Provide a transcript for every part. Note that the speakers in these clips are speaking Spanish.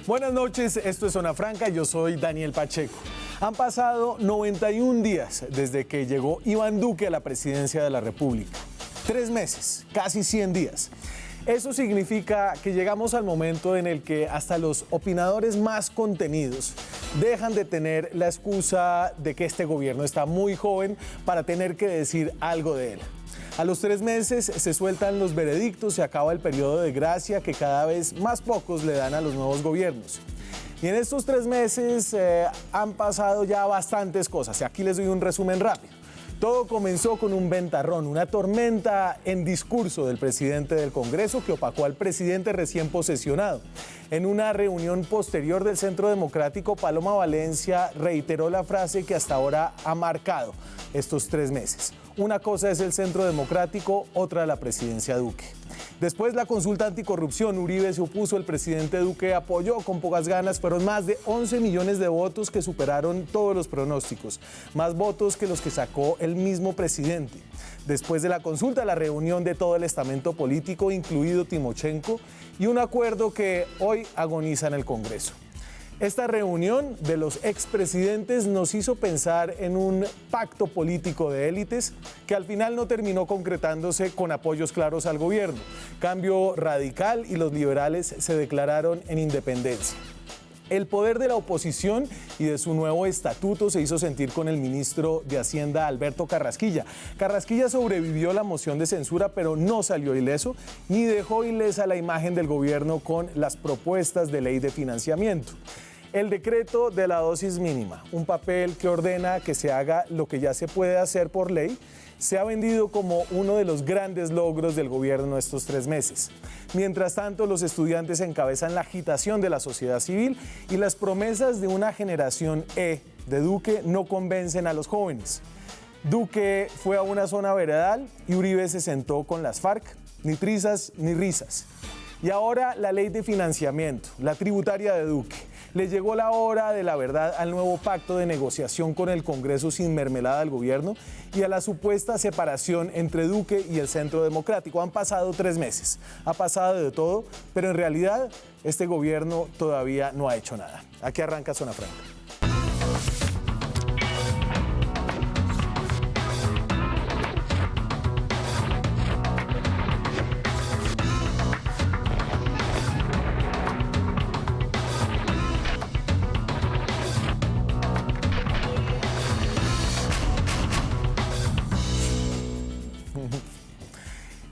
Buenas noches, esto es Zona Franca, yo soy Daniel Pacheco. Han pasado 91 días desde que llegó Iván Duque a la presidencia de la República. 3 meses, casi 100 días. Eso significa que llegamos al momento en el que hasta los opinadores más contenidos dejan de tener la excusa de que este gobierno está muy joven para tener que decir algo de él. A los 3 meses se sueltan los veredictos, se acaba el periodo de gracia que cada vez más pocos le dan a los nuevos gobiernos. Y en estos 3 meses han pasado ya bastantes cosas. Aquí les doy un resumen rápido. Todo comenzó con un ventarrón, una tormenta en discurso del presidente del Congreso que opacó al presidente recién posesionado. En una reunión posterior del Centro Democrático, Paloma Valencia reiteró la frase que hasta ahora ha marcado estos 3 meses. Una cosa es el Centro Democrático, otra la presidencia Duque. Después la consulta anticorrupción, Uribe se opuso, el presidente Duque apoyó con pocas ganas, fueron más de 11 millones de votos que superaron todos los pronósticos, más votos que los que sacó el mismo presidente. Después de la consulta, la reunión de todo el estamento político, incluido Timochenko, y un acuerdo que hoy agoniza en el Congreso. Esta reunión de los expresidentes nos hizo pensar en un pacto político de élites que al final no terminó concretándose con apoyos claros al gobierno. Cambio radical y los liberales se declararon en independencia. El poder de la oposición y de su nuevo estatuto se hizo sentir con el ministro de Hacienda, Alberto Carrasquilla. Carrasquilla sobrevivió la moción de censura, pero no salió ileso, ni dejó ilesa la imagen del gobierno con las propuestas de ley de financiamiento. El decreto de la dosis mínima, un papel que ordena que se haga lo que ya se puede hacer por ley, se ha vendido como uno de los grandes logros del gobierno estos 3 meses. Mientras tanto, los estudiantes encabezan la agitación de la sociedad civil y las promesas de una generación E de Duque no convencen a los jóvenes. Duque fue a una zona veredal y Uribe se sentó con las FARC, ni trizas ni risas. Y ahora la ley de financiamiento, la tributaria de Duque. Le llegó la hora de la verdad al nuevo pacto de negociación con el Congreso sin mermelada del gobierno y a la supuesta separación entre Duque y el Centro Democrático. Han pasado 3 meses, ha pasado de todo, pero en realidad este gobierno todavía no ha hecho nada. Aquí arranca Zona Franca.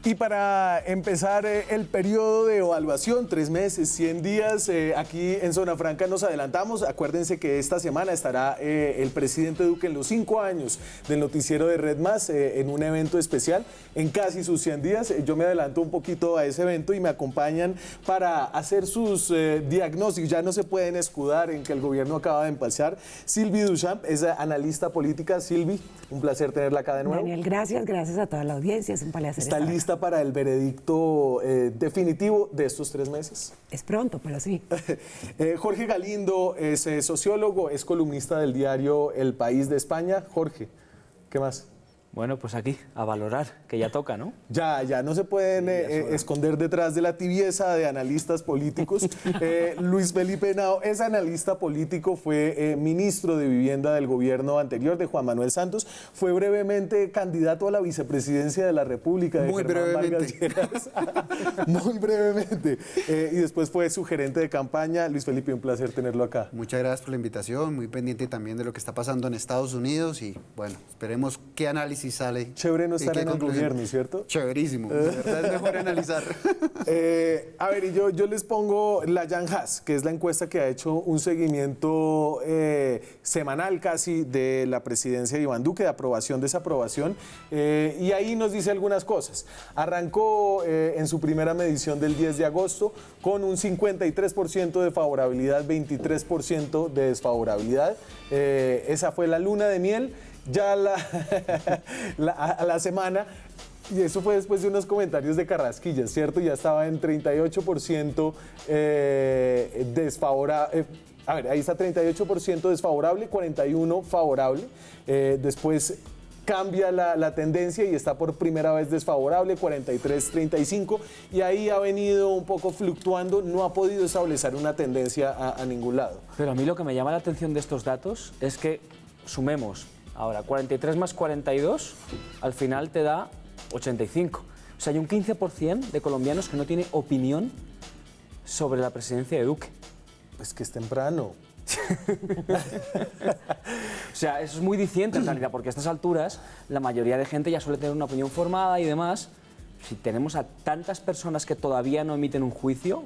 Y para empezar el periodo de evaluación, 3 meses, 100 días, aquí en Zona Franca nos adelantamos. Acuérdense que esta semana estará el presidente Duque en los 5 años del noticiero de Red Más en un evento especial en casi sus 100 días. Yo me adelanto un poquito a ese evento y me acompañan para hacer sus diagnósticos. Ya no se pueden escudar en que el gobierno acaba de empalzar. Sylvie Duchamp es analista política. Sylvie, un placer tenerla acá de nuevo. Daniel, gracias a toda la audiencia. Es un placer. ¿Está lista para el veredicto definitivo de estos 3 meses? Es pronto, pero sí. Jorge Galindo es sociólogo, es columnista del diario El País de España. Jorge, ¿qué más? Bueno, pues aquí, a valorar, que ya toca, ¿no? Ya no se pueden esconder detrás de la tibieza de analistas políticos. Luis Felipe Henao es analista político, fue ministro de Vivienda del gobierno anterior de Juan Manuel Santos, fue brevemente candidato a la vicepresidencia de la República de Muy Germán brevemente. Vargas Lleras. Muy brevemente. Y después fue su gerente de campaña. Luis Felipe, un placer tenerlo acá. Muchas gracias por la invitación, muy pendiente también de lo que está pasando en Estados Unidos y bueno, esperemos qué análisis sale. Chévere no estar en el gobierno, ¿cierto? Chéverísimo, de verdad es mejor analizar. A ver, y yo les pongo la Jan Haas, que es la encuesta que ha hecho un seguimiento semanal casi de la presidencia de Iván Duque, de aprobación, desaprobación, y ahí nos dice algunas cosas. Arrancó en su primera medición del 10 de agosto con un 53% de favorabilidad, 23% de desfavorabilidad. Esa fue la luna de miel. Ya a la semana, y eso fue después de unos comentarios de Carrasquilla, ¿cierto? Ya estaba en 38% desfavorable. A ver, ahí está 38% desfavorable, 41% favorable. Después cambia la tendencia y está por primera vez desfavorable, 43-35, y ahí ha venido un poco fluctuando, no ha podido establecer una tendencia a ningún lado. Pero a mí lo que me llama la atención de estos datos es que sumemos ahora 43 más 42, al final te da 85. O sea, hay un 15% de colombianos que no tiene opinión sobre la presidencia de Duque. Pues que es temprano. O sea, eso es muy diciente en realidad, porque a estas alturas la mayoría de gente ya suele tener una opinión formada y demás. Si tenemos a tantas personas que todavía no emiten un juicio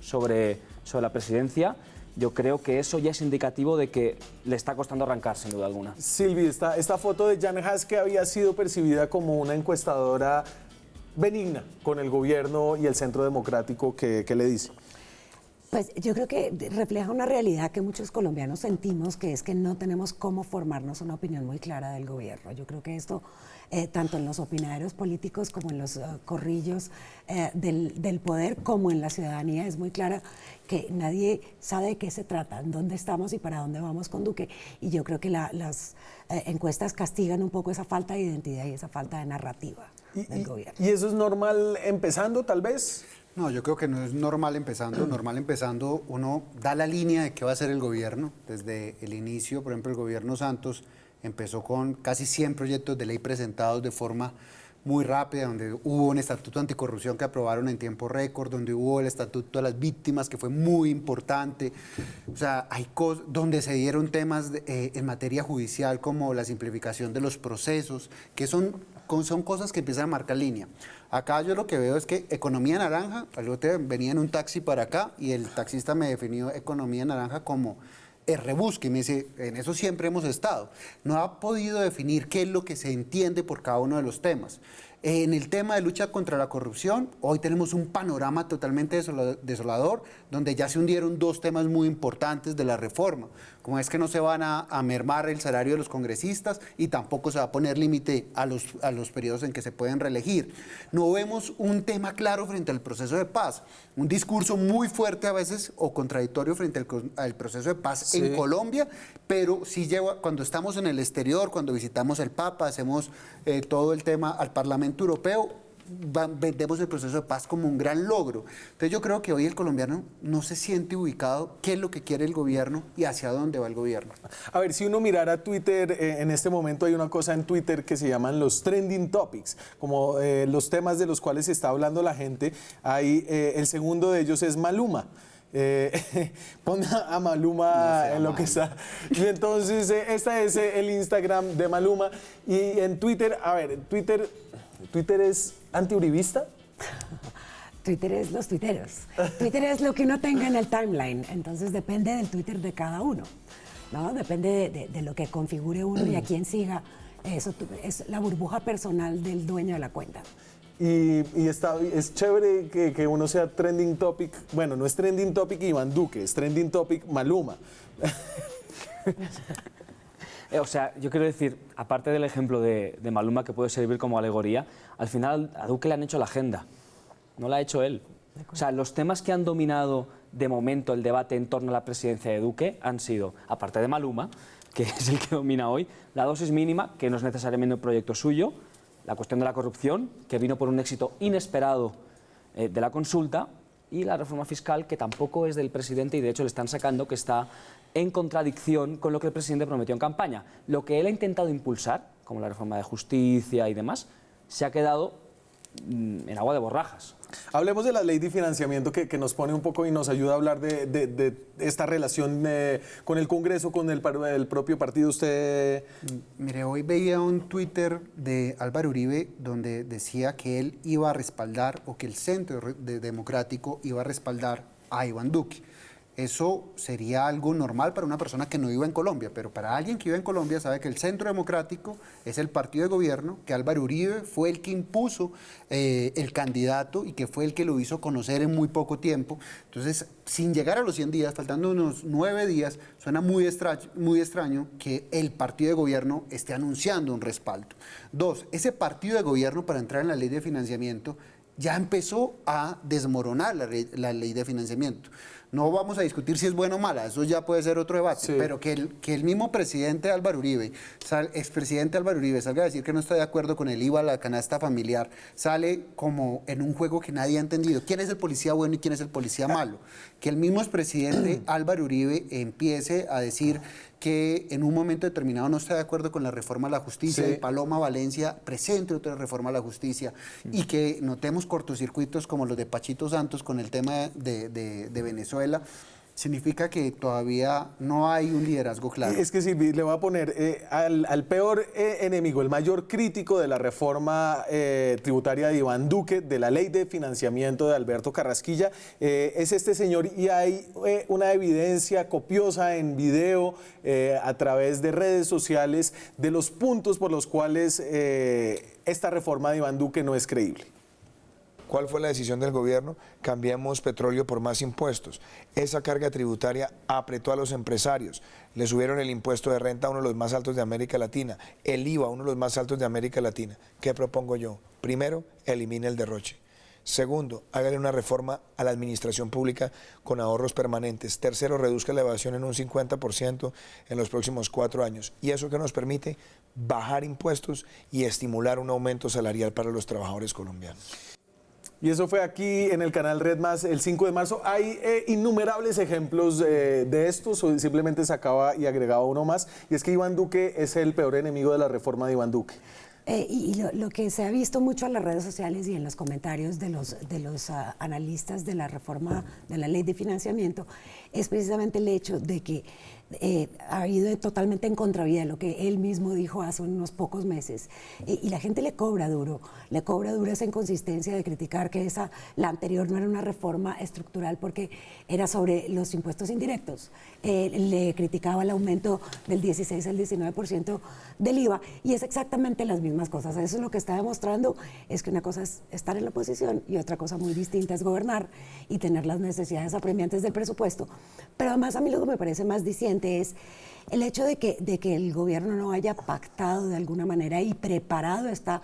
sobre la presidencia, yo creo que eso ya es indicativo de que le está costando arrancar, sin duda alguna. Silvi, esta foto de Jan Haas, que había sido percibida como una encuestadora benigna con el gobierno y el Centro Democrático, ¿qué le dice? Pues yo creo que refleja una realidad que muchos colombianos sentimos, que es que no tenemos cómo formarnos una opinión muy clara del gobierno. Yo creo que esto, tanto en los opinadores políticos como en los corrillos del poder, como en la ciudadanía, es muy clara que nadie sabe de qué se trata, dónde estamos y para dónde vamos con Duque. Y yo creo que las encuestas castigan un poco esa falta de identidad y esa falta de narrativa del gobierno. ¿Y eso es normal empezando, tal vez? No, yo creo que no es normal empezando. Normal empezando, uno da la línea de qué va a hacer el gobierno. Desde el inicio, por ejemplo, el gobierno Santos empezó con casi 100 proyectos de ley presentados de forma muy rápida, donde hubo un estatuto anticorrupción que aprobaron en tiempo récord, donde hubo el estatuto de las víctimas, que fue muy importante. O sea, hay cosas donde se dieron temas en materia judicial, como la simplificación de los procesos, que son cosas que empiezan a marcar línea. Acá yo lo que veo es que economía naranja, al otro día venía en un taxi para acá y el taxista me definió economía naranja como el rebusque, y me dice, en eso siempre hemos estado. No ha podido definir qué es lo que se entiende por cada uno de los temas. En el tema de lucha contra la corrupción, hoy tenemos un panorama totalmente desolador, donde ya se hundieron dos temas muy importantes de la reforma, como es que no se van a mermar el salario de los congresistas y tampoco se va a poner límite a los periodos en que se pueden reelegir. No vemos un tema claro frente al proceso de paz, un discurso muy fuerte a veces o contradictorio frente al proceso de paz en Colombia, pero sí lleva, cuando estamos en el exterior, cuando visitamos el Papa, hacemos todo el tema al Parlamento Europeo, vendemos el proceso de paz como un gran logro. Entonces yo creo que hoy el colombiano no se siente ubicado qué es lo que quiere el gobierno y hacia dónde va el gobierno. A ver, si uno mirara Twitter, en este momento hay una cosa en Twitter que se llaman los trending topics, como los temas de los cuales está hablando la gente. Ahí, el segundo de ellos es Maluma. Pon a Maluma en lo que está. Y entonces, este es el Instagram de Maluma. Y en Twitter, a ver, ¿Twitter es antiuribista? Twitter es los tuiteros. Twitter es lo que uno tenga en el timeline, entonces depende del Twitter de cada uno, ¿no? Depende de lo que configure uno y a quién siga. Eso es la burbuja personal del dueño de la cuenta. Y es chévere que uno sea trending topic. Bueno, no es trending topic Iván Duque, es trending topic Maluma. O sea, yo quiero decir, aparte del ejemplo de Maluma, que puede servir como alegoría, al final a Duque le han hecho la agenda, no la ha hecho él. O sea, los temas que han dominado de momento el debate en torno a la presidencia de Duque han sido, aparte de Maluma, que es el que domina hoy, la dosis mínima, que no es necesariamente un proyecto suyo, la cuestión de la corrupción, que vino por un éxito inesperado de la consulta, y la reforma fiscal, que tampoco es del presidente y de hecho le están sacando que está en contradicción con lo que el presidente prometió en campaña. Lo que él ha intentado impulsar, como la reforma de justicia y demás, se ha quedado en agua de borrajas. Hablemos de la ley de financiamiento que nos pone un poco y nos ayuda a hablar de esta relación con el Congreso, con el propio partido. Usted... Mire, hoy veía un Twitter de Álvaro Uribe donde decía que él iba a respaldar, o que el Centro Democrático iba a respaldar a Iván Duque. Eso sería algo normal para una persona que no vive en Colombia, pero para alguien que vive en Colombia sabe que el Centro Democrático es el partido de gobierno, que Álvaro Uribe fue el que impuso el candidato y que fue el que lo hizo conocer en muy poco tiempo. Entonces, sin llegar a los 100 días, faltando unos 9 días, suena muy extraño que el partido de gobierno esté anunciando un respaldo. Dos, ese partido de gobierno para entrar en la ley de financiamiento ya empezó a desmoronar la ley de financiamiento. No vamos a discutir si es buena o mala, eso ya puede ser otro debate, Sí. pero que el mismo presidente Álvaro Uribe, expresidente Álvaro Uribe, salga a decir que no está de acuerdo con el IVA a la canasta familiar, sale como en un juego que nadie ha entendido. ¿Quién es el policía bueno y quién es el policía malo? Que el mismo expresidente Álvaro Uribe empiece a decir que en un momento determinado no está de acuerdo con la reforma a la justicia, Sí. y Paloma Valencia presente otra reforma a la justicia, y que notemos cortocircuitos como los de Pachito Santos con el tema de Venezuela, significa que todavía no hay un liderazgo claro. Es que Silvi, le voy a poner al peor enemigo, el mayor crítico de la reforma tributaria de Iván Duque, de la ley de financiamiento de Alberto Carrasquilla, es este señor, y hay una evidencia copiosa en video a través de redes sociales de los puntos por los cuales esta reforma de Iván Duque no es creíble. ¿Cuál fue la decisión del gobierno? Cambiamos petróleo por más impuestos. Esa carga tributaria apretó a los empresarios. Le subieron el impuesto de renta a uno de los más altos de América Latina, el IVA a uno de los más altos de América Latina. ¿Qué propongo yo? Primero, elimine el derroche. Segundo, hágale una reforma a la administración pública con ahorros permanentes. Tercero, reduzca la evasión en un 50% en los próximos 4 años. ¿Y eso qué nos permite? Bajar impuestos y estimular un aumento salarial para los trabajadores colombianos. Y eso fue aquí en el canal Red Más el 5 de marzo. Hay innumerables ejemplos de estos, simplemente sacaba y agregaba uno más, y es que Iván Duque es el peor enemigo de la reforma de Iván Duque. Lo que se ha visto mucho en las redes sociales y en los comentarios de los analistas de la reforma de la ley de financiamiento es precisamente el hecho de que ha ido totalmente en contravía de lo que él mismo dijo hace unos pocos meses, y la gente le cobra duro esa inconsistencia de criticar que la anterior no era una reforma estructural porque era sobre los impuestos indirectos. Le criticaba el aumento del 16 al 19% del IVA, y es exactamente las mismas cosas. Eso es lo que está demostrando, es que una cosa es estar en la oposición y otra cosa muy distinta es gobernar y tener las necesidades apremiantes del presupuesto. Pero además a mí lo que me parece más diciente es el hecho de que el gobierno no haya pactado de alguna manera y preparado esta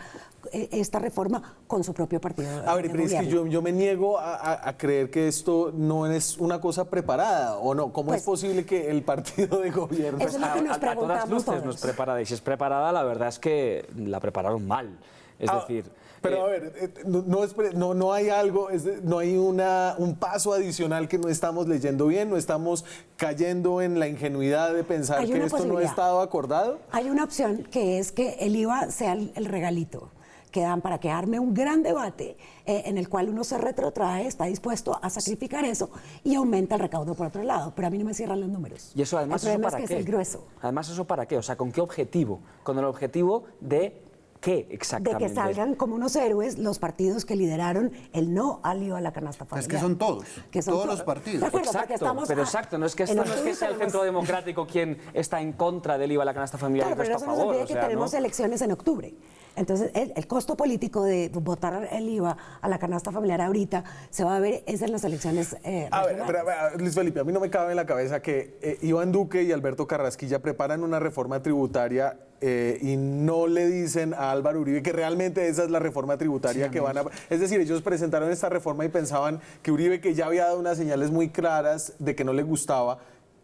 reforma con su propio partido. A ver, pero es que yo me niego a creer que esto no es una cosa preparada, ¿o no? ¿Cómo Pues, es posible que el partido de gobierno... Eso es lo que nos a todas preguntamos luces todos. no es preparada, y si es preparada, la verdad es que la prepararon mal. Es decir... Pero a ver, no hay algo, no hay un paso adicional que no estamos leyendo bien, no estamos cayendo en la ingenuidad de pensar Hay que una esto no ha posibilidad. estado acordado. Hay una opción, que es que el IVA sea el regalito que dan para que arme un gran debate en el cual uno se retrotrae, está dispuesto a sacrificar eso y aumenta el recaudo por otro lado. Pero a mí no me cierran los números. Y eso además, el problema ¿eso para es que qué? es el grueso. Además, ¿eso para qué? O sea, ¿con qué objetivo? Con el objetivo de ¿qué De exactamente? que salgan como unos héroes los partidos que lideraron el no al IVA a la canasta familiar. Es que son todos, todos los partidos. De acuerdo, porque Exacto, estamos pero exacto, no es que esto no es que sea el Centro Democrático quien está en contra del IVA a la canasta familiar Claro, y pero está no a se nos favor. olvide O que sea, tenemos ¿no? elecciones en octubre. Entonces, el costo político de votar el IVA a la canasta familiar ahorita se va a ver es en las elecciones A ver, regionales. Luis Felipe, a mí no me cabe en la cabeza que Iván Duque y Alberto Carrasquilla preparan una reforma tributaria y no le dicen a Álvaro Uribe que realmente esa es la reforma tributaria que van a... Es decir, ellos presentaron esta reforma y pensaban que Uribe, que ya había dado unas señales muy claras de que no le gustaba,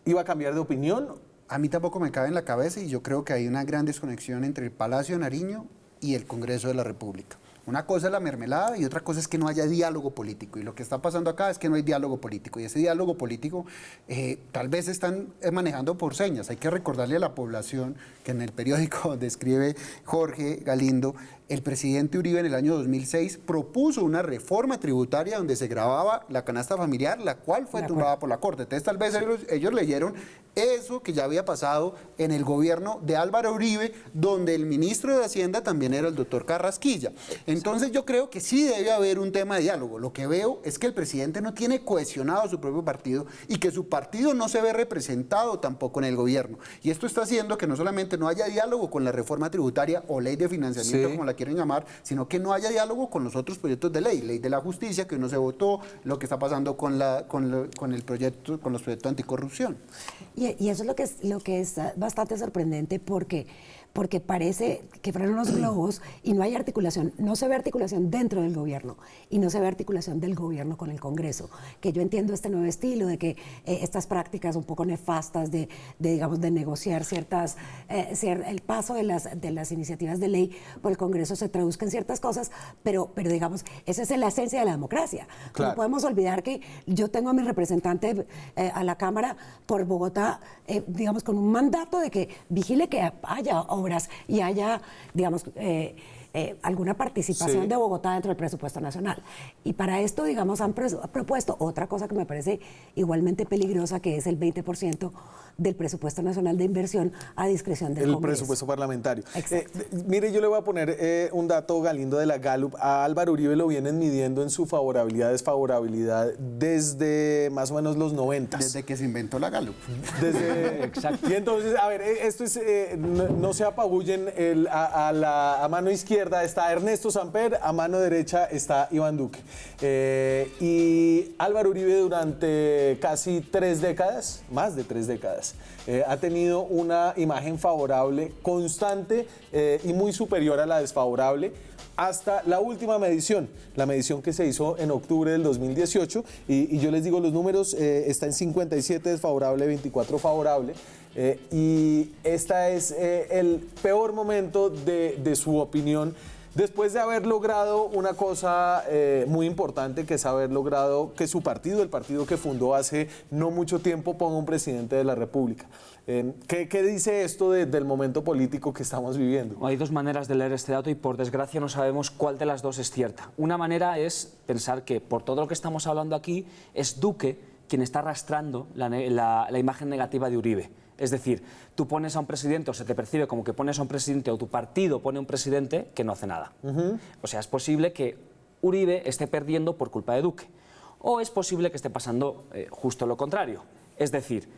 iba a cambiar de opinión. A mí tampoco me cabe en la cabeza, y yo creo que hay una gran desconexión entre el Palacio de Nariño y el Congreso de la República. Una cosa es la mermelada y otra cosa es que no haya diálogo político. Y lo que está pasando acá es que no hay diálogo político. Y ese diálogo político tal vez están manejando por señas. Hay que recordarle a la población que en el periódico donde escribe Jorge Galindo, el presidente Uribe en el año 2006 propuso una reforma tributaria donde se grababa la canasta familiar, la cual fue tumbada por la Corte. Entonces tal vez ellos leyeron eso que ya había pasado en el gobierno de Álvaro Uribe, donde el ministro de Hacienda también era el doctor Carrasquilla. Entonces yo creo que sí debe haber un tema de diálogo. Lo que veo es que el presidente no tiene cohesionado su propio partido y que su partido no se ve representado tampoco en el gobierno. Y esto está haciendo que no solamente no haya diálogo con la reforma tributaria o ley de financiamiento, como la quieren llamar, sino que no haya diálogo con los otros proyectos de ley de la justicia que no se votó, lo que está pasando con los proyectos anticorrupción. Y eso es lo que es bastante sorprendente porque parece que fueron unos globos y no hay articulación, no se ve articulación dentro del gobierno y no se ve articulación del gobierno con el Congreso, que yo entiendo este nuevo estilo de que estas prácticas un poco nefastas digamos, de negociar el paso de las iniciativas de ley por el Congreso se traduzca en ciertas cosas, pero digamos, esa es la esencia de la democracia. Claro. No podemos olvidar que yo tengo a mi representante a la Cámara por Bogotá, digamos, con un mandato de que vigile que haya obras y haya, digamos, alguna participación de Bogotá dentro del presupuesto nacional. Y para esto, digamos, han propuesto otra cosa que me parece igualmente peligrosa, que es el 20% del presupuesto nacional de inversión a discreción del Congreso. El presupuesto parlamentario. Exacto. Mire, yo le voy a poner un dato, Galindo, de la Gallup. A Álvaro Uribe lo vienen midiendo en su favorabilidad, desfavorabilidad desde más o menos los 90. Desde que se inventó la Gallup. Exacto. Y entonces, a ver, esto es, no se apabullen, a mano izquierda está Ernesto Samper, a mano derecha está Iván Duque. Y Álvaro Uribe durante casi 3 décadas, más de 3 décadas, ha tenido una imagen favorable constante y muy superior a la desfavorable hasta la última medición, la medición que se hizo en octubre del 2018, y yo les digo los números, está en 57 desfavorable, 24 favorable, y este es el peor momento de su opinión, después de haber logrado una cosa muy importante, que es haber logrado que su partido, el partido que fundó hace no mucho tiempo, ponga un presidente de la República. ¿Qué dice esto del momento político que estamos viviendo? Hay dos maneras de leer este dato y por desgracia no sabemos cuál de las dos es cierta. Una manera es pensar que por todo lo que estamos hablando aquí es Duque quien está arrastrando la imagen negativa de Uribe. Es decir, tú pones a un presidente o se te percibe como que pones a un presidente o tu partido pone a un presidente que no hace nada. O sea, es posible que Uribe esté perdiendo por culpa de Duque. O es posible que esté pasando justo lo contrario. Es decir,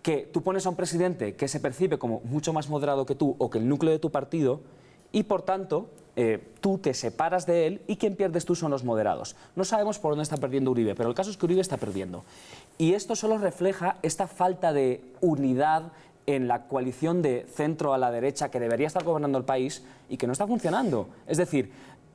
que tú pones a un presidente que se percibe como mucho más moderado que tú o que el núcleo de tu partido y por tanto tú te separas de él y quien pierdes tú son los moderados. No sabemos por dónde está perdiendo Uribe, pero el caso es que Uribe está perdiendo. Y esto solo refleja esta falta de unidad en la coalición de centro a la derecha que debería estar gobernando el país y que no está funcionando. Es decir,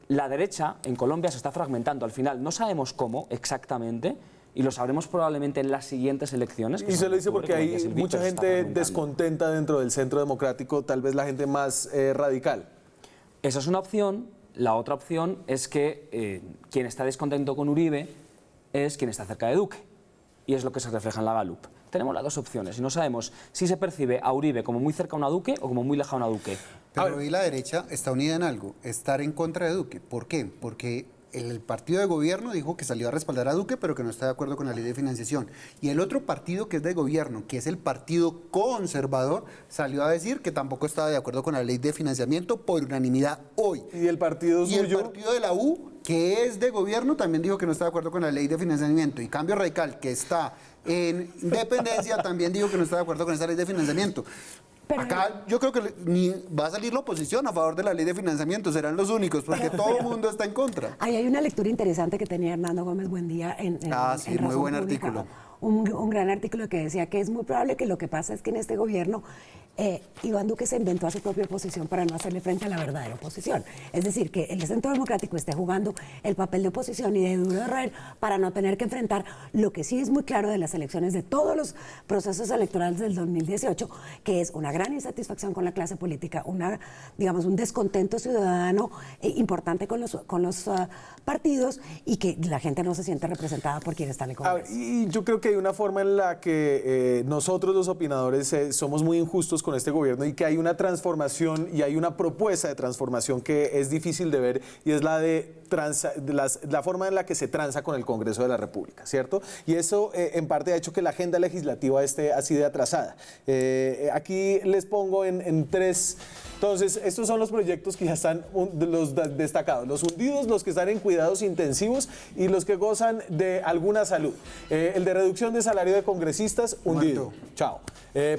la derecha en Colombia se está fragmentando. Al final no sabemos cómo exactamente, y lo sabremos probablemente en las siguientes elecciones. Y se lo dice porque hay mucha gente descontenta dentro del centro democrático, tal vez la gente más radical. Esa es una opción. La otra opción es que quien está descontento con Uribe es quien está cerca de Duque. Y es lo que se refleja en la Gallup. Tenemos las dos opciones y no sabemos si se percibe a Uribe como muy cerca a Duque o como muy lejano a Duque. Pero hoy la derecha está unida en algo, estar en contra de Duque. ¿Por qué? Porque el partido de gobierno dijo que salió a respaldar a Duque, pero que no está de acuerdo con la ley de financiación. Y el otro partido que es de gobierno, que es el partido conservador, salió a decir que tampoco estaba de acuerdo con la ley de financiamiento por unanimidad hoy. Y el partido suyo... Y el partido de la U, que es de gobierno, también dijo que no está de acuerdo con la ley de financiamiento. Y Cambio Radical, que está en independencia, también dijo que no está de acuerdo con esa ley de financiamiento. Pero acá yo creo que ni va a salir la oposición a favor de la ley de financiamiento, serán los únicos, porque todo el mundo está en contra. Ahí hay una lectura interesante que tenía Hernando Gómez Buendía en sí, en muy buen Pública. artículo. Un gran artículo que decía que es muy probable que lo que pasa es que en este gobierno Iván Duque se inventó a su propia oposición para no hacerle frente a la verdadera oposición. Es decir, que el Centro Democrático esté jugando el papel de oposición y de duro de roer para no tener que enfrentar lo que sí es muy claro de las elecciones, de todos los procesos electorales del 2018, que es una gran insatisfacción con la clase política, digamos, un descontento ciudadano importante con los partidos y que la gente no se siente representada por quienes están en el Congreso. Y yo creo que hay una forma en la que nosotros los opinadores somos muy injustos con este gobierno y que hay una transformación y hay una propuesta de transformación que es difícil de ver y es la forma en la que se transa con el Congreso de la República, ¿cierto? Y eso en parte ha hecho que la agenda legislativa esté así de atrasada. Aquí les pongo en 3... Entonces, estos son los proyectos que ya están los destacados, los hundidos, los que están en cuidados intensivos y los que gozan de alguna salud. El de reducción de salario de congresistas, hundido. Chao.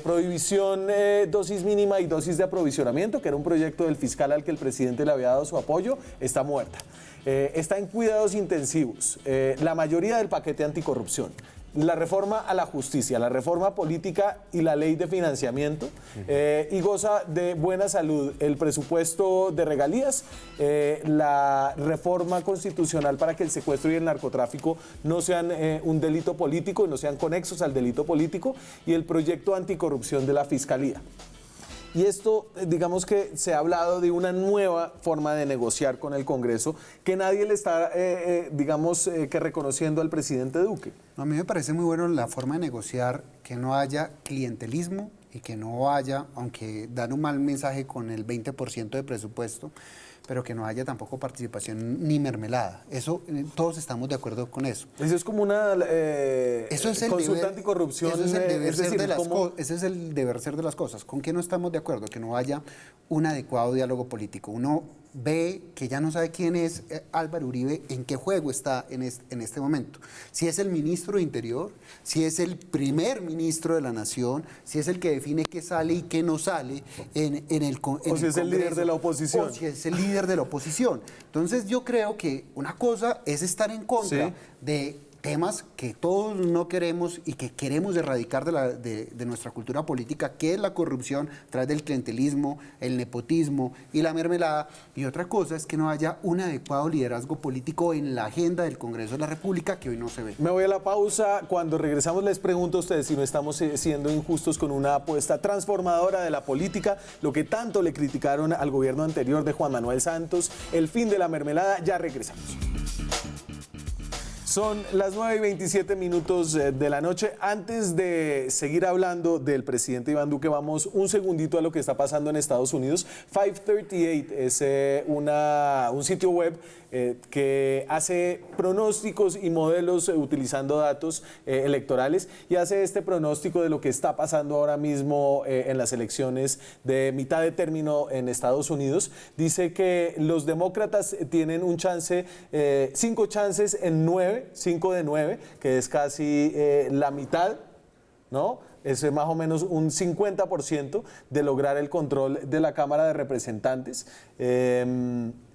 Prohibición, dosis mínima y dosis de aprovisionamiento, que era un proyecto del fiscal al que el presidente le había dado su apoyo, está muerta. Está en cuidados intensivos. La mayoría del paquete anticorrupción. la reforma a la justicia, la reforma política y la ley de financiamiento, y goza de buena salud el presupuesto de regalías, la reforma constitucional para que el secuestro y el narcotráfico no sean un delito político y no sean conexos al delito político, y el proyecto anticorrupción de la Fiscalía. Y esto, digamos que se ha hablado de una nueva forma de negociar con el Congreso que nadie le está, que reconociendo al presidente Duque. A mí me parece muy bueno la forma de negociar, que no haya clientelismo y que no haya, aunque dan un mal mensaje con el 20% de presupuesto, pero que no haya tampoco participación ni mermelada. Eso, todos estamos de acuerdo con eso. Eso es como una consulta anticorrupción. Eso es el deber ser de las cosas. Ese es el deber ser de las cosas. ¿Con qué no estamos de acuerdo? Que no haya un adecuado diálogo político. Uno ve que ya no sabe quién es Álvaro Uribe, en qué juego está en este momento. Si es el ministro de Interior, si es el primer ministro de la Nación, si es el que define qué sale y qué no sale en el Congreso. O si es el líder de la oposición. O si es el líder de la oposición. Entonces yo creo que una cosa es estar en contra de temas que todos no queremos y que queremos erradicar de nuestra cultura política, que es la corrupción a través del clientelismo, el nepotismo y la mermelada. Y otra cosa es que no haya un adecuado liderazgo político en la agenda del Congreso de la República, que hoy no se ve. Me voy a la pausa. Cuando regresamos les pregunto a ustedes si no estamos siendo injustos con una apuesta transformadora de la política, lo que tanto le criticaron al gobierno anterior de Juan Manuel Santos, el fin de la mermelada. Ya regresamos. Son las 9:27 de la noche. Antes de seguir hablando del presidente Iván Duque, vamos un segundito a lo que está pasando en Estados Unidos. 538 es un sitio web que hace pronósticos y modelos utilizando datos electorales, y hace este pronóstico de lo que está pasando ahora mismo en las elecciones de mitad de término en Estados Unidos. Dice que los demócratas tienen un chance, 5 chances en 9, 5 de 9, que es casi la mitad, ¿no? Es más o menos un 50% de lograr el control de la Cámara de Representantes.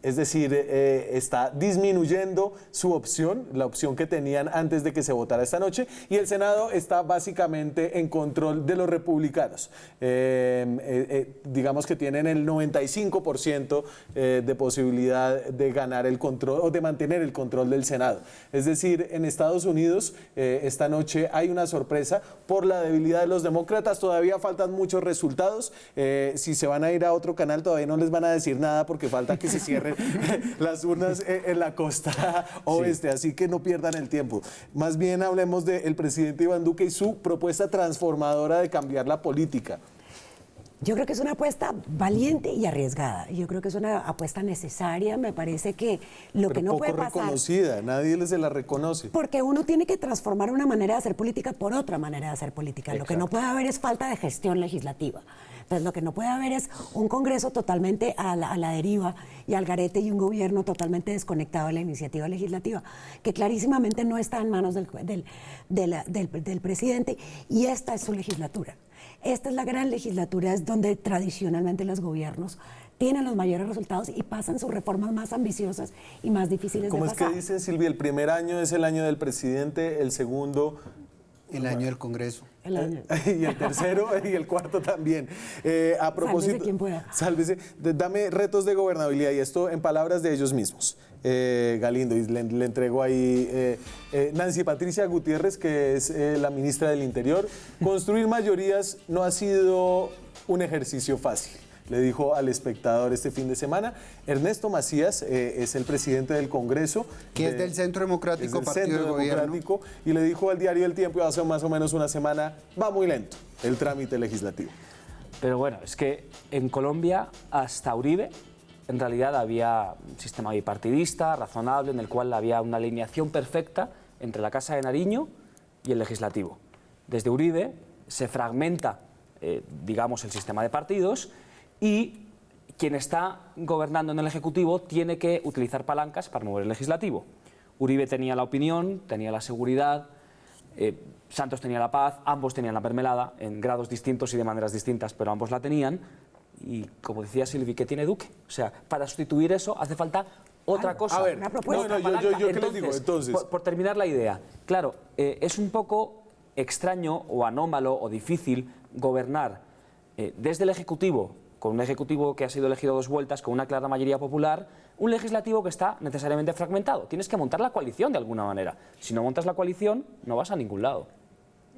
Es decir, está disminuyendo su opción, la opción que tenían antes de que se votara esta noche, y el Senado está básicamente en control de los republicanos. Digamos que tienen el 95% de posibilidad de ganar el control o de mantener el control del Senado. Es decir, en Estados Unidos esta noche hay una sorpresa por la debilidad de los demócratas. Todavía faltan muchos resultados. Si se van a ir a otro canal todavía no les van a decir nada porque falta que se cierren las urnas en la costa oeste, así que no pierdan el tiempo. Más bien hablemos del presidente Iván Duque y su propuesta transformadora de cambiar la política. Yo creo que es una apuesta valiente y arriesgada. Yo creo que es una apuesta necesaria. Me parece que lo que no puede pasar... poco reconocida, nadie se la reconoce. Porque uno tiene que transformar una manera de hacer política por otra manera de hacer política. Exacto. Lo que no puede haber es falta de gestión legislativa. Entonces, lo que no puede haber es un Congreso totalmente a la deriva y al garete, y un gobierno totalmente desconectado de la iniciativa legislativa, que clarísimamente no está en manos del presidente, y esta es su legislatura. Esta es la gran legislatura, es donde tradicionalmente los gobiernos tienen los mayores resultados y pasan sus reformas más ambiciosas y más difíciles de pasar. ¿Cómo es que dicen, Silvia? El primer año es el año del presidente, el segundo... El año del Congreso. El año. Y el tercero y el cuarto también. A propósito, sálvese quien pueda. Sálvese. Dame retos de gobernabilidad, y esto en palabras de ellos mismos. Galindo, y le entrego ahí Nancy Patricia Gutiérrez, que es la ministra del Interior. Construir mayorías no ha sido un ejercicio fácil, le dijo al Espectador este fin de semana. Ernesto Macías es el presidente del Congreso. Que es del Centro Democrático, partido de gobierno. Y le dijo al diario El Tiempo, hace más o menos una semana, va muy lento el trámite legislativo. Pero bueno, es que en Colombia, hasta Uribe, en realidad había un sistema bipartidista, razonable, en el cual había una alineación perfecta entre la Casa de Nariño y el Legislativo. Desde Uribe se fragmenta, digamos, el sistema de partidos, y quien está gobernando en el Ejecutivo tiene que utilizar palancas para mover el Legislativo. Uribe tenía la opinión, tenía la seguridad, Santos tenía la paz, ambos tenían la mermelada, en grados distintos y de maneras distintas, pero ambos la tenían. Y como decía Silvi, ¿qué tiene Duque? O sea, para sustituir eso hace falta otra cosa. A ver, una propuesta. yo qué les digo, entonces. Por terminar la idea, claro, es un poco extraño o anómalo o difícil gobernar desde el Ejecutivo, con un Ejecutivo que ha sido elegido 2 vueltas, con una clara mayoría popular, un legislativo que está necesariamente fragmentado. Tienes que montar la coalición de alguna manera. Si no montas la coalición, no vas a ningún lado.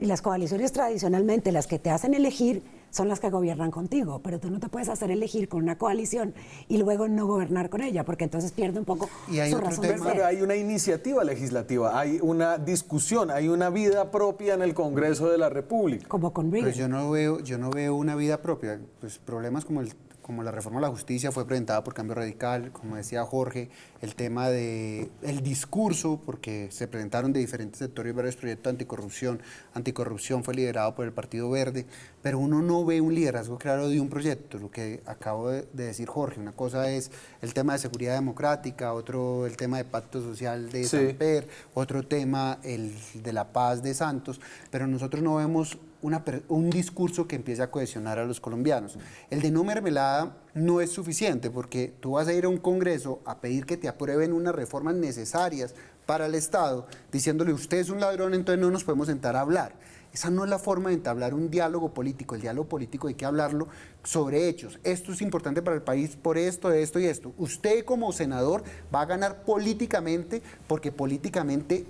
Y las coaliciones tradicionalmente, las que te hacen elegir, son las que gobiernan contigo, pero tú no te puedes hacer elegir con una coalición y luego no gobernar con ella, porque entonces pierde un poco Y hay su otro razón de tema. ser. Pero hay una iniciativa legislativa, hay una discusión, hay una vida propia en el Congreso de la República. Como con Reagan. Pues yo no veo una vida propia. Pues problemas como la reforma a la justicia fue presentada por Cambio Radical, como decía Jorge, el tema del discurso, porque se presentaron de diferentes sectores varios proyectos anticorrupción. Anticorrupción fue liderado por el Partido Verde, pero uno no ve un liderazgo claro de un proyecto, lo que acabo de decir Jorge. Una cosa es el tema de seguridad democrática, otro el tema de pacto social de Sí. Samper, otro tema el de la paz de Santos, pero nosotros no vemos un discurso que empiece a cohesionar a los colombianos. El de no mermelada no es suficiente, porque tú vas a ir a un congreso a pedir que te aprueben unas reformas necesarias para el Estado, diciéndole usted es un ladrón, entonces no nos podemos sentar a hablar. Esa no es la forma de entablar un diálogo político. El diálogo político hay que hablarlo sobre hechos. Esto es importante para el país por esto, esto y esto. Usted como senador va a ganar políticamente, porque políticamente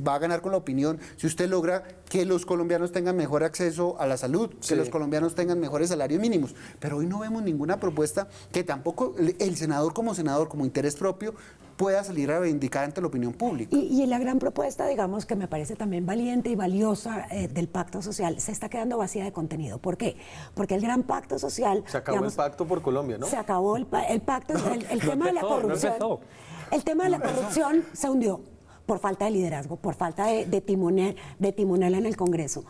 va a ganar con la opinión si usted logra que los colombianos tengan mejor acceso a la salud, Sí. que los colombianos tengan mejores salarios mínimos. Pero hoy no vemos ninguna propuesta que tampoco el senador, como interés propio, pueda salir a reivindicar ante la opinión pública. Y la gran propuesta, digamos, que me parece también valiente y valiosa del pacto social, se está quedando vacía de contenido. ¿Por qué? Porque el gran pacto social... Se acabó digamos, el pacto por Colombia, ¿no? Se acabó el pacto, el tema de la empezó, no corrupción. empezó. El tema de la corrupción se hundió por falta de liderazgo, por falta de timonel en el Congreso.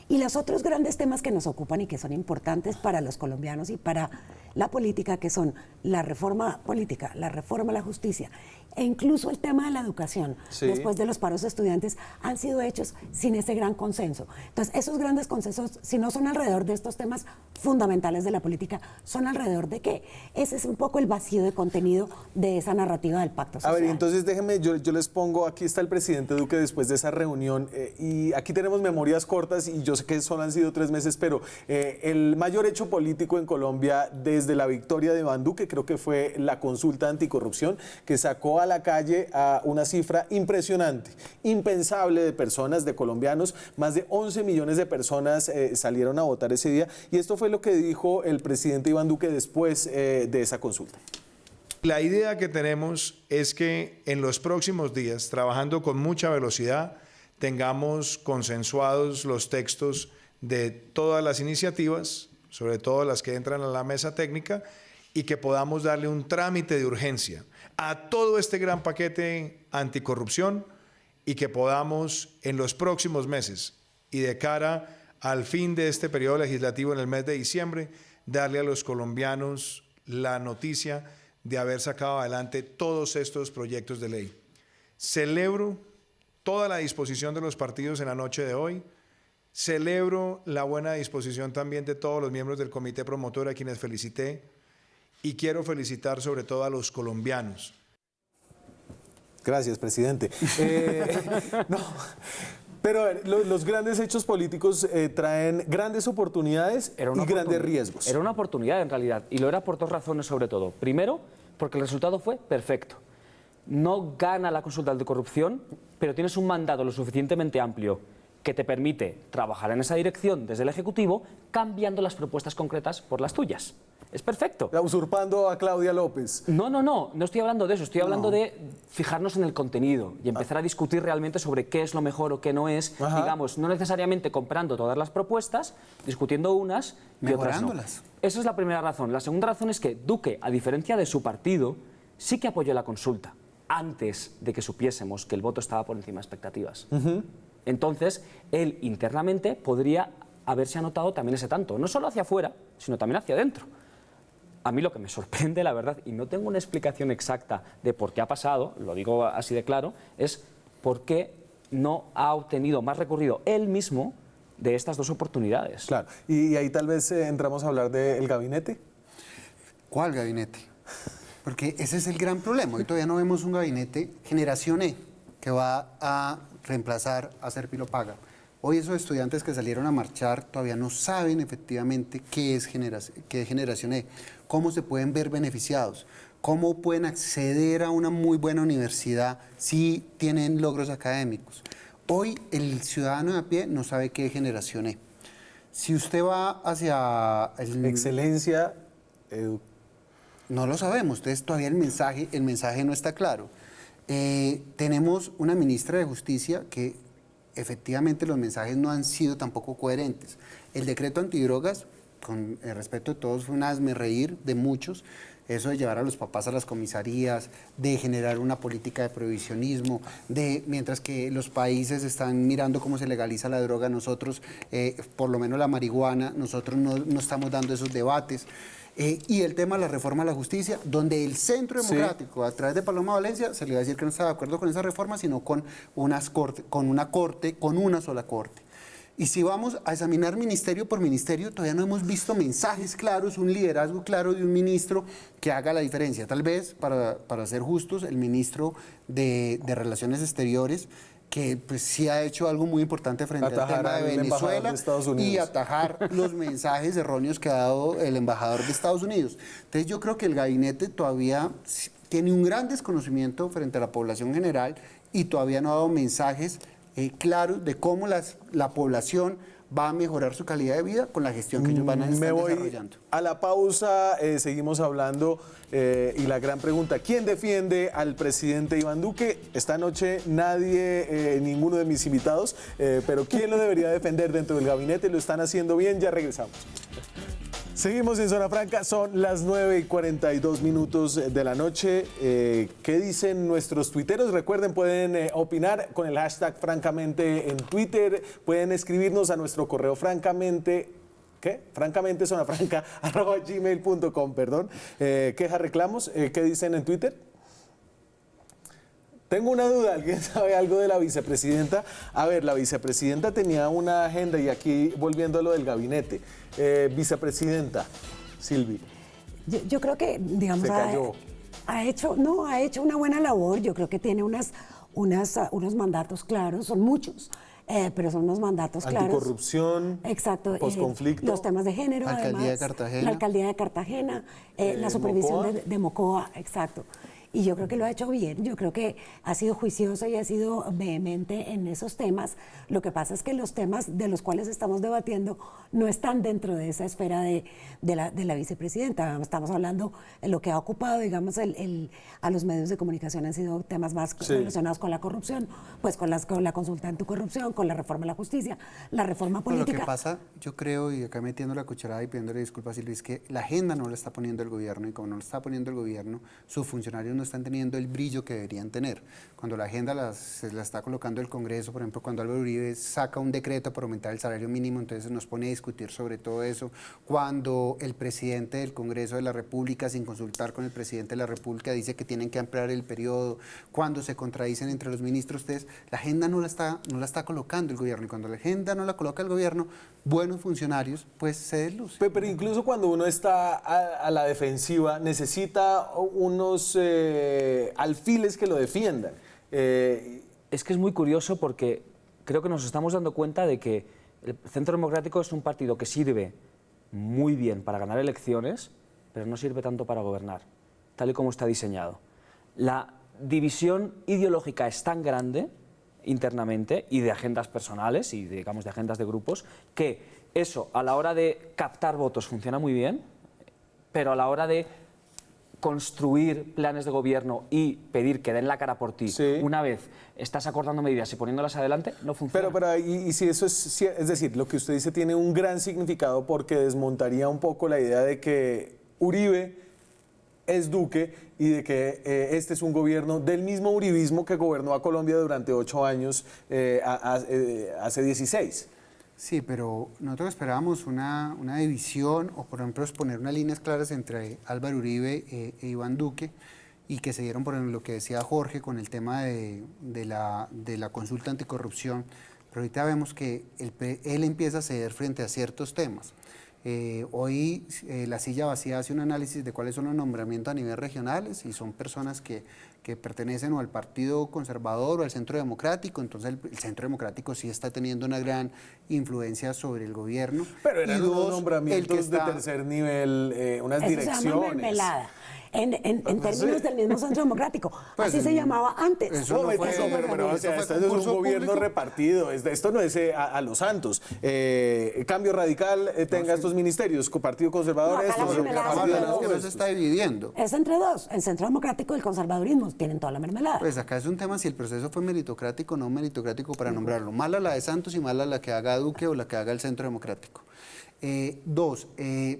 Y los otros grandes temas que nos ocupan y que son importantes para los colombianos y para la política, que son la reforma política, la reforma a la justicia e incluso el tema de la educación, Sí. después de los paros de estudiantes, han sido hechos sin ese gran consenso. Entonces, esos grandes consensos, si no son alrededor de estos temas fundamentales de la política, ¿son alrededor de qué? Ese es un poco el vacío de contenido de esa narrativa del pacto A social. ver, y entonces déjenme, yo les pongo, aquí está el presidente Duque después de esa reunión, y aquí tenemos memorias cortas, y yo sé que han sido 3 meses, pero el mayor hecho político en Colombia desde la victoria de Iván Duque, creo que fue la consulta anticorrupción, que sacó a la calle a una cifra impresionante, impensable de personas, de colombianos, más de 11 millones de personas salieron a votar ese día, y esto fue lo que dijo el presidente Iván Duque después de esa consulta. La idea que tenemos es que en los próximos días, trabajando con mucha velocidad, tengamos consensuados los textos de todas las iniciativas, sobre todo las que entran a la mesa técnica, y que podamos darle un trámite de urgencia a todo este gran paquete anticorrupción, y que podamos en los próximos meses y de cara al fin de este periodo legislativo en el mes de diciembre, darle a los colombianos la noticia de haber sacado adelante todos estos proyectos de ley. Celebro toda la disposición de los partidos en la noche de hoy. Celebro la buena disposición también de todos los miembros del comité promotor, a quienes felicité, y quiero felicitar sobre todo a los colombianos. Gracias, presidente. No, pero a ver, los grandes hechos políticos traen grandes oportunidades y grandes riesgos. Era una oportunidad en realidad, y lo era por 2 razones sobre todo. Primero, porque el resultado fue perfecto. No gana la consulta anticorrupción, pero tienes un mandato lo suficientemente amplio que te permite trabajar en esa dirección desde el Ejecutivo, cambiando las propuestas concretas por las tuyas. Es perfecto. Usurpando a Claudia López. No estoy hablando de eso, estoy hablando de fijarnos en el contenido y empezar a discutir realmente sobre qué es lo mejor o qué no es, Ajá. digamos, no necesariamente comprando todas las propuestas, discutiendo unas y otras no. Mejorándolas. Esa es la primera razón. La segunda razón es que Duque, a diferencia de su partido, sí que apoyó la consulta antes de que supiésemos que el voto estaba por encima de expectativas. Entonces, él internamente podría haberse anotado también ese tanto, no solo hacia afuera, sino también hacia adentro. A mí lo que me sorprende, la verdad, y no tengo una explicación exacta de por qué ha pasado, lo digo así de claro, es por qué no ha obtenido más recorrido él mismo de estas 2 oportunidades. Claro, y ahí tal vez entramos a hablar del gabinete. ¿Cuál gabinete? Porque ese es el gran problema. Hoy todavía no vemos un gabinete generación E que va a reemplazar a Serpilo Paga. Hoy esos estudiantes que salieron a marchar todavía no saben efectivamente qué es generación E, cómo se pueden ver beneficiados, cómo pueden acceder a una muy buena universidad si tienen logros académicos. Hoy el ciudadano de a pie no sabe qué es generación E. Si usted va hacia Excelencia, no lo sabemos, entonces todavía el mensaje no está claro. Tenemos una ministra de Justicia que efectivamente los mensajes no han sido tampoco coherentes. El decreto antidrogas, con el respeto de todos, fue un hazmerreír de muchos. Eso de llevar a los papás a las comisarías, de generar una política de prohibicionismo, mientras que los países están mirando cómo se legaliza la droga, nosotros, por lo menos la marihuana, nosotros no estamos dando esos debates. Y el tema de la reforma a la justicia, donde el Centro Democrático, a través de Paloma Valencia, se le va a decir que no está de acuerdo con esa reforma, sino con una sola corte. Y si vamos a examinar ministerio por ministerio, todavía no hemos visto mensajes claros, un liderazgo claro de un ministro que haga la diferencia. Tal vez, para ser justos, el ministro de Relaciones Exteriores, que pues sí ha hecho algo muy importante frente al tema de Venezuela y atajar los mensajes erróneos que ha dado el embajador de Estados Unidos. Entonces yo creo que el gabinete todavía tiene un gran desconocimiento frente a la población general y todavía no ha dado mensajes claros de cómo la población va a mejorar su calidad de vida con la gestión que ellos van a estar desarrollando. A la pausa, seguimos hablando y la gran pregunta, ¿quién defiende al presidente Iván Duque? Esta noche nadie, ninguno de mis invitados, pero ¿quién lo debería defender dentro del gabinete? Lo están haciendo bien, ya regresamos. Seguimos en Zona Franca, son las 9:42 de la noche. ¿Qué dicen nuestros tuiteros? Recuerden, pueden opinar con el hashtag Francamente en Twitter, pueden escribirnos a nuestro correo francamente zonafranca@gmail.com, perdón. Quejas, reclamos, ¿qué dicen en Twitter? Tengo una duda, ¿alguien sabe algo de la vicepresidenta? A ver, la vicepresidenta tenía una agenda y aquí volviendo a lo del gabinete. Vicepresidenta, Silvi. Yo creo que, digamos, Se cayó. ha hecho una buena labor. Yo creo que tiene unos mandatos claros, son muchos. Pero son unos mandatos claros. Anticorrupción, exacto, posconflicto. los temas de género, Alcaldía además, de Cartagena. la alcaldía de Cartagena, la supervisión Mocoa. de Mocoa, exacto. Y yo creo que lo ha hecho bien, yo creo que ha sido juicioso y ha sido vehemente en esos temas. Lo que pasa es que los temas de los cuales estamos debatiendo no están dentro de esa esfera de la vicepresidenta. Estamos hablando de lo que ha ocupado, digamos, a los medios de comunicación han sido temas más relacionados con la corrupción, pues con la consulta anticorrupción, con la reforma a la justicia, la reforma política. Lo que pasa, yo creo, y acá metiendo la cucharada y pidiéndole disculpas, Silvia, es que la agenda no la está poniendo el gobierno, y como no la está poniendo el gobierno, sus funcionarios no están teniendo el brillo que deberían tener. Cuando la agenda se la está colocando el Congreso, por ejemplo, cuando Álvaro Uribe saca un decreto para aumentar el salario mínimo, entonces nos pone a discutir sobre todo eso. Cuando el presidente del Congreso de la República, sin consultar con el presidente de la República, dice que tienen que ampliar el periodo, cuando se contradicen entre los ministros, ustedes, la agenda no la está colocando el gobierno, y cuando la agenda no la coloca el gobierno, buenos funcionarios, pues se deslucen. Pero incluso cuando uno está a la defensiva, necesita unos alfiles que lo defiendan. Es que es muy curioso porque creo que nos estamos dando cuenta de que el Centro Democrático es un partido que sirve muy bien para ganar elecciones, pero no sirve tanto para gobernar, tal y como está diseñado. La división ideológica es tan grande internamente y de agendas personales y digamos de agendas de grupos que eso a la hora de captar votos funciona muy bien, pero a la hora de construir planes de gobierno y pedir que den la cara por ti, sí, una vez estás acordando medidas y poniéndolas adelante, no funciona. Pero y si eso es decir, lo que usted dice tiene un gran significado porque desmontaría un poco la idea de que Uribe es Duque y de que este es un gobierno del mismo uribismo que gobernó a Colombia durante 8 años, hace 16. Sí, pero nosotros esperábamos una división o, por ejemplo, poner unas líneas claras entre Álvaro Uribe e Iván Duque, y que se dieron por lo que decía Jorge con el tema de la consulta anticorrupción. Pero ahorita vemos que él empieza a ceder frente a ciertos temas. Hoy la silla vacía hace un análisis de cuáles son los nombramientos a nivel regionales y son personas que pertenecen o al Partido Conservador o al Centro Democrático, entonces el Centro Democrático sí está teniendo una gran influencia sobre el gobierno. Pero eran Y unos dos, nombramientos de tercer nivel, unas Eso se direcciones. llama mermelada. En términos sí. del mismo Centro Democrático. Pues, así se llamaba antes. eso no Momento, fue- pero, o sea, eso esto fue no es un concurso gobierno público. repartido, esto no es a los santos. Cambio Radical tenga estos ministerios, Partido Conservador, No, acá estos, la mermelada Partido es de entre la es que U, no se está dividiendo. Es entre dos, el Centro Democrático y el conservadurismo tienen toda la mermelada. Pues acá es un tema si el proceso fue meritocrático o no meritocrático para nombrarlo. Mala la de Santos y mala la que haga Duque o la que haga el Centro Democrático.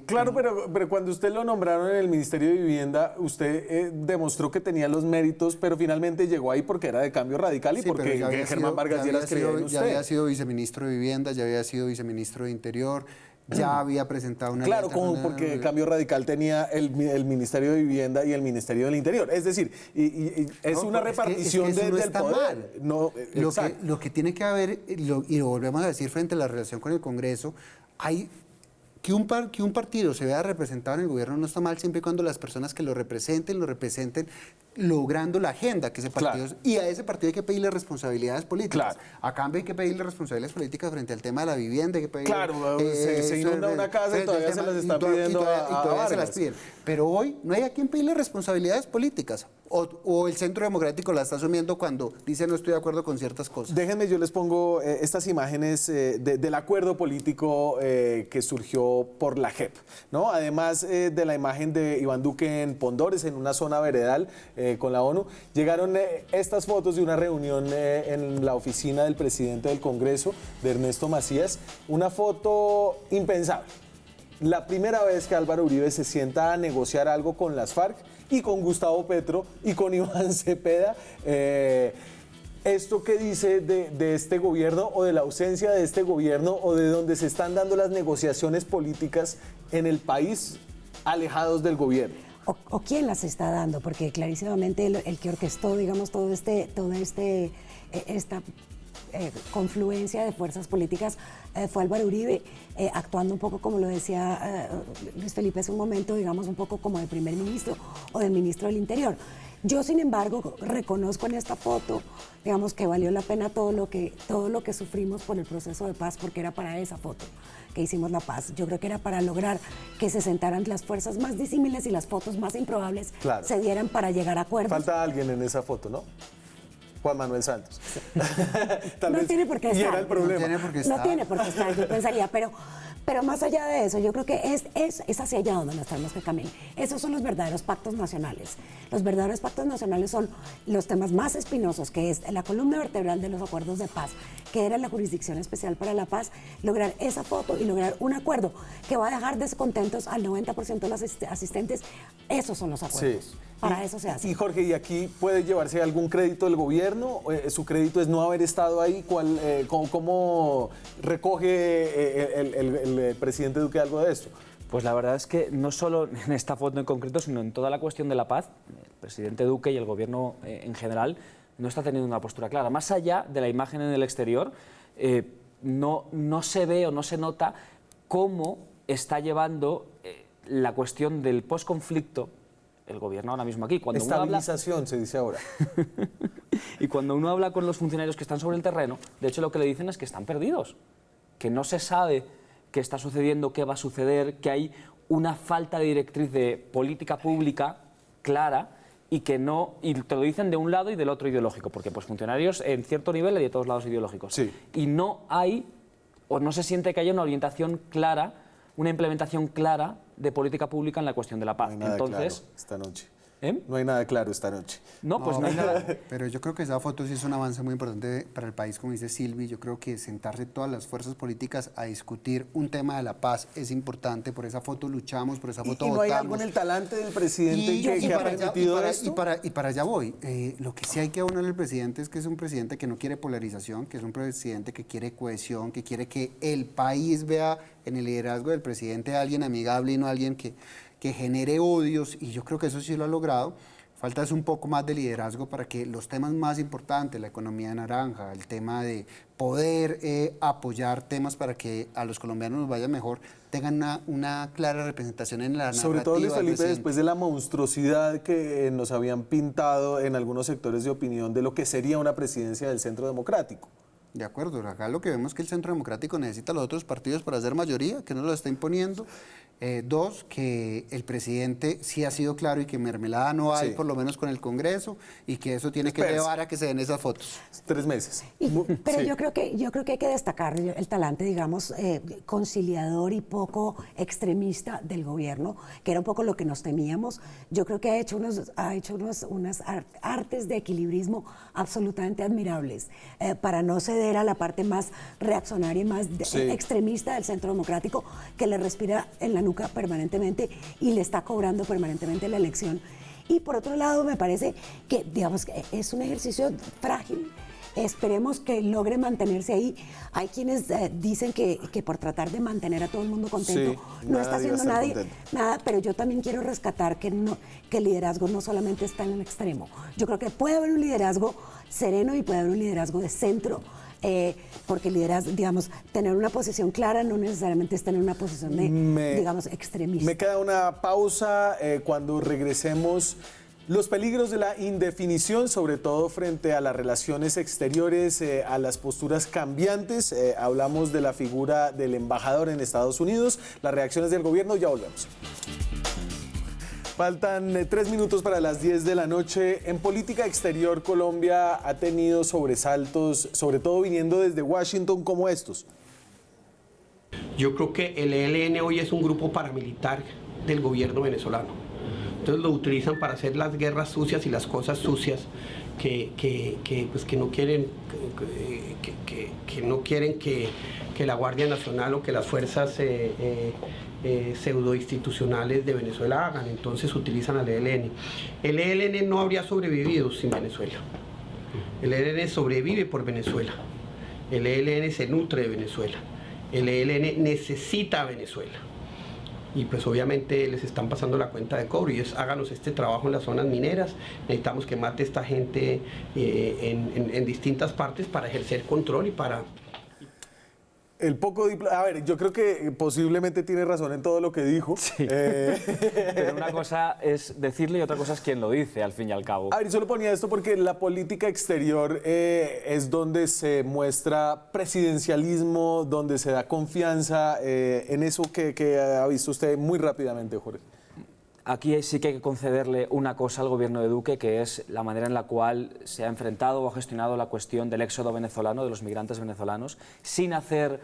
Claro, pero cuando usted lo nombraron en el Ministerio de Vivienda, usted demostró que tenía los méritos, pero finalmente llegó ahí porque era de Cambio Radical y Sí, pero porque ya había Germán sido- Vargas ya había Lleras creía en sido- usted. Ya había sido viceministro de Vivienda, ya había sido viceministro de Interior, ya había presentado una... Claro, letra, una- porque Cambio Radical tenía el Ministerio de Vivienda y el Ministerio del Interior. Es decir, y es No, una es que repartición eso no del está poder. mal. No, exacto. Lo que tiene que haber, y lo volvemos a decir frente a la relación con el Congreso, hay que un partido se vea representado en el gobierno no está mal siempre y cuando las personas que lo representen logrando la agenda que ese partido Claro. y a ese partido hay que pedirle responsabilidades políticas. Claro. A cambio hay que pedirle responsabilidades políticas frente al tema de la vivienda, hay que pedirle, Claro, se inunda una casa y frente al todavía se las está y todavía- pidiendo y todavía- a y todavía se las Vargas. piden. Pero hoy no hay a quien pedirle responsabilidades políticas. O el Centro Democrático la está asumiendo cuando dice no estoy de acuerdo con ciertas cosas. Déjenme, yo les pongo estas imágenes del acuerdo político que surgió por la JEP, ¿no? Además de la imagen de Iván Duque en Pondores, en una zona veredal con la ONU, llegaron estas fotos de una reunión en la oficina del presidente del Congreso, de Ernesto Macías, una foto impensable. La primera vez que Álvaro Uribe se sienta a negociar algo con las FARC y con Gustavo Petro y con Iván Cepeda. ¿Esto qué dice de este gobierno o de la ausencia de este gobierno o de donde se están dando las negociaciones políticas en el país alejados del gobierno? O quién las está dando, porque clarísimamente el que orquestó, digamos, esta confluencia de fuerzas políticas fue Álvaro Uribe, actuando un poco como lo decía Luis Felipe hace un momento, digamos, un poco como de primer ministro o de ministro del Interior. Yo, sin embargo, reconozco en esta foto, digamos, que valió la pena todo lo que sufrimos por el proceso de paz, porque era para esa foto que hicimos la paz. Yo creo que era para lograr que se sentaran las fuerzas más disímiles y las fotos más improbables Claro. se dieran para llegar a acuerdos. Falta alguien en esa foto, ¿no? Juan Manuel Santos. Tal No vez. tiene por qué Y estar. era el problema. No tiene por qué No estar. tiene por qué estar, yo pensaría, pero más allá de eso, yo creo que es hacia allá donde nos tenemos que caminar. Esos son los verdaderos pactos nacionales. Los verdaderos pactos nacionales son los temas más espinosos, que es la columna vertebral de los acuerdos de paz, que era la Jurisdicción Especial para la Paz, lograr esa foto y lograr un acuerdo que va a dejar descontentos al 90% de los asistentes. Esos son los acuerdos. Sí. Para eso se hace. Y Jorge, ¿y aquí puede llevarse algún crédito del gobierno? ¿Su crédito es no haber estado ahí? ¿Cómo recoge el presidente Duque algo de esto? Pues la verdad es que no solo en esta foto en concreto, sino en toda la cuestión de la paz, el presidente Duque y el gobierno en general no está teniendo una postura clara. Más allá de la imagen en el exterior, no se ve o no se nota cómo está llevando la cuestión del posconflicto el gobierno ahora mismo aquí. Cuando uno habla- Estabilización, se dice ahora. Y cuando uno habla con los funcionarios que están sobre el terreno, de hecho lo que le dicen es que están perdidos, que no se sabe qué está sucediendo, qué va a suceder, que hay una falta de directriz de política pública clara y que no, y te lo dicen de un lado y del otro ideológico, porque pues funcionarios en cierto nivel y de todos lados ideológicos. Sí. Y no hay, o no se siente que haya una orientación clara, una implementación clara de política pública en la cuestión de la No paz. hay nada Entonces, claro esta noche. ¿eh? No hay nada claro esta noche. No, pues no hay nada. Pero yo creo que esa foto sí es un avance muy importante para el país, como dice Silvi. Yo creo que sentarse todas las fuerzas políticas a discutir un tema de la paz es importante. Por esa foto luchamos, por esa foto ¿Y no hay algo votamos. en el talante del presidente que ha para allá- permitido para- esto? y para allá voy. Lo que sí hay que abonarle al presidente es que es un presidente que no quiere polarización, que es un presidente que quiere cohesión, que quiere que el país vea en el liderazgo del presidente a alguien amigable y no a alguien que genere odios, y yo creo que eso sí lo ha logrado. Falta es un poco más de liderazgo para que los temas más importantes, la economía naranja, el tema de poder apoyar temas para que a los colombianos nos vaya mejor, tengan una clara representación en la narrativa. Sobre todo, Luis Felipe, presidente. después de la monstruosidad que nos habían pintado en algunos sectores de opinión de lo que sería una presidencia del Centro Democrático. De acuerdo, acá lo que vemos es que el Centro Democrático necesita a los otros partidos para hacer mayoría, que no lo está imponiendo. Dos, que el presidente sí ha sido claro y que mermelada no hay, Sí. por lo menos con el Congreso, y que eso tiene que Espérese. llevar a que se den esas fotos. 3 meses. Pero Sí. yo creo que hay que destacar el talante, digamos, conciliador y poco extremista del gobierno, que era un poco lo que nos temíamos. Yo creo que ha hecho unas artes de equilibrismo absolutamente admirables para no ceder a la parte más reaccionaria y más Sí. extremista del Centro Democrático, que le respira en la nuca permanentemente y le está cobrando permanentemente la elección. Y por otro lado, me parece que, digamos, que es un ejercicio frágil. Esperemos que logre mantenerse ahí. Hay quienes dicen que por tratar de mantener a todo el mundo contento, Sí, no está nadie va a haciendo estar nadie contento. nada, pero yo también quiero rescatar que el liderazgo no solamente está en el extremo. Yo creo que puede haber un liderazgo sereno y puede haber un liderazgo de centro. Porque liderazgo, digamos, tener una posición clara no necesariamente es tener una posición de, digamos, extremista. Me queda una pausa. Cuando regresemos, los peligros de la indefinición, sobre todo frente a las relaciones exteriores, a las posturas cambiantes. Hablamos de la figura del embajador en Estados Unidos, las reacciones del gobierno. Ya volvemos. Faltan 3 minutos para las 10 de la noche. En política exterior, Colombia ha tenido sobresaltos, sobre todo viniendo desde Washington, como estos. Yo creo que el ELN hoy es un grupo paramilitar del gobierno venezolano. Entonces lo utilizan para hacer las guerras sucias y las cosas sucias que no quieren que la Guardia Nacional o que las fuerzas pseudoinstitucionales de Venezuela hagan. Entonces utilizan al ELN. El ELN no habría sobrevivido sin Venezuela. El ELN sobrevive por Venezuela. El ELN se nutre de Venezuela. El ELN necesita a Venezuela. Y pues obviamente les están pasando la cuenta de cobro y es háganos este trabajo en las zonas mineras, necesitamos que mate esta gente en distintas partes para ejercer control y para... El poco a ver, yo creo que posiblemente tiene razón en todo lo que dijo. Sí. Pero una cosa es decirle y otra cosa es quien lo dice, al fin y al cabo. A ver, yo solo ponía esto porque la política exterior es donde se muestra presidencialismo, donde se da confianza en eso que ha visto usted muy rápidamente, Jorge. Aquí sí que hay que concederle una cosa al gobierno de Duque, que es la manera en la cual se ha enfrentado o ha gestionado la cuestión del éxodo venezolano, de los migrantes venezolanos, sin hacer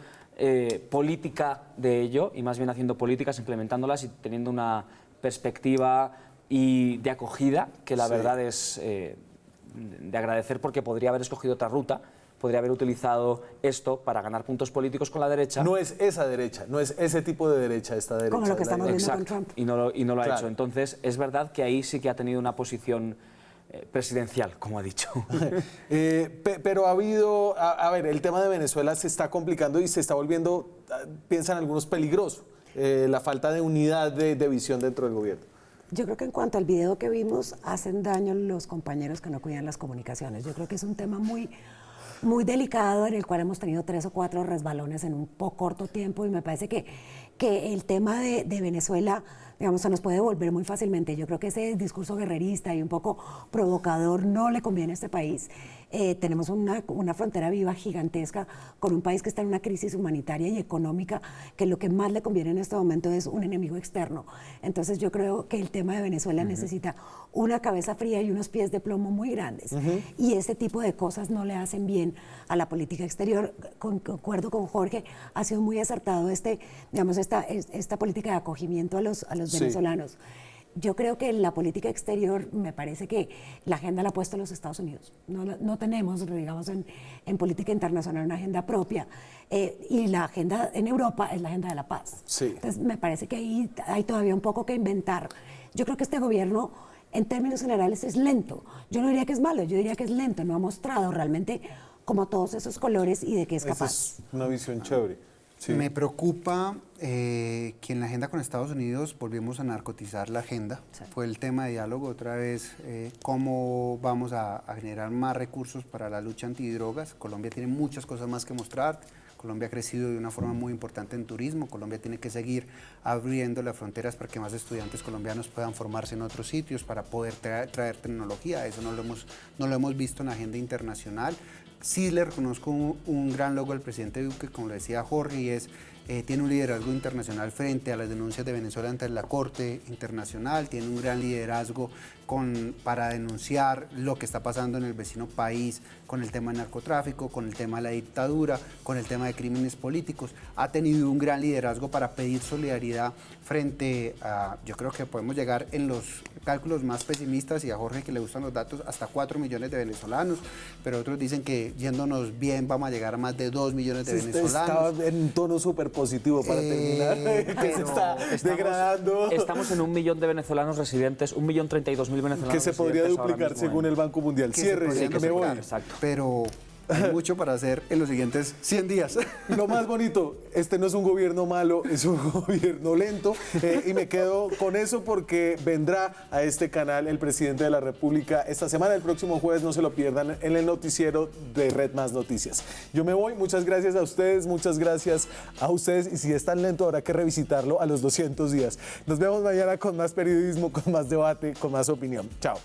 política de ello, y más bien haciendo políticas, implementándolas y teniendo una perspectiva y de acogida, que la verdad es de agradecer, porque podría haber escogido otra ruta, podría haber utilizado esto para ganar puntos políticos con la derecha. No es esa derecha, no es ese tipo de derecha, esta derecha. Como lo que es la estamos derecha. viendo con Exacto, Trump. y no lo ha Claro. hecho. Entonces, es verdad que ahí sí que ha tenido una posición presidencial, como ha dicho. Pero ha habido, a ver, el tema de Venezuela se está complicando y se está volviendo, piensan algunos, peligroso. La falta de unidad de visión dentro del gobierno. Yo creo que en cuanto al video que vimos, hacen daño los compañeros que no cuidan las comunicaciones. Yo creo que es un tema muy delicado en el cual hemos tenido 3 o 4 resbalones en un poco corto tiempo y me parece que el tema de Venezuela, digamos, se nos puede volver muy fácilmente. Yo creo que ese discurso guerrerista y un poco provocador no le conviene a este país. Tenemos una frontera viva gigantesca con un país que está en una crisis humanitaria y económica, que lo que más le conviene en este momento es un enemigo externo. Entonces yo creo que el tema de Venezuela necesita una cabeza fría y unos pies de plomo muy grandes. Y ese tipo de cosas no le hacen bien a la política exterior. Concuerdo con Jorge, ha sido muy acertado esta política de acogimiento a los Sí. venezolanos. Yo creo que en la política exterior me parece que la agenda la ha puesto los Estados Unidos. No tenemos, digamos, en política internacional una agenda propia. Y la agenda en Europa es la agenda de la paz. Sí. Entonces, me parece que ahí hay todavía un poco que inventar. Yo creo que este gobierno, en términos generales, es lento. Yo no diría que es malo, yo diría que es lento. No ha mostrado realmente como todos esos colores y de qué es Esa capaz. es una visión chévere. Sí. Me preocupa que en la agenda con Estados Unidos volvimos a narcotizar la agenda. Sí. Fue el tema de diálogo otra vez, cómo vamos a generar más recursos para la lucha antidrogas. Colombia tiene muchas cosas más que mostrar. Colombia ha crecido de una forma muy importante en turismo. Colombia tiene que seguir abriendo las fronteras para que más estudiantes colombianos puedan formarse en otros sitios, para poder traer tecnología. Eso no lo hemos visto en la agenda internacional. Sí le reconozco un gran logro al presidente Duque, como le decía Jorge, y es tiene un liderazgo internacional frente a las denuncias de Venezuela ante la Corte Internacional, tiene un gran liderazgo para denunciar lo que está pasando en el vecino país con el tema del narcotráfico, con el tema de la dictadura, con el tema de crímenes políticos. Ha tenido un gran liderazgo para pedir solidaridad frente a, yo creo que podemos llegar en los cálculos más pesimistas, y a Jorge que le gustan los datos, hasta 4 millones de venezolanos, pero otros dicen que yéndonos bien vamos a llegar a más de 2 millones de venezolanos. Estaba en un tono súper positivo para terminar, que se está degradando. Estamos en 1 millón de venezolanos residentes, 1.032.000 venezolanos Que se podría residentes ahora duplicar mismo según el Banco Mundial. Que Cierre, se que me podría voy. duplicar, Exacto. Pero hay mucho para hacer en los siguientes 100 días. Lo más bonito, este no es un gobierno malo, es un gobierno lento, y me quedo con eso porque vendrá a este canal el presidente de la República esta semana, el próximo jueves, no se lo pierdan en el noticiero de Red Más Noticias. Yo me voy, muchas gracias a ustedes, muchas gracias a ustedes, y si es tan lento habrá que revisitarlo a los 200 días. Nos vemos mañana con más periodismo, con más debate, con más opinión. Chao.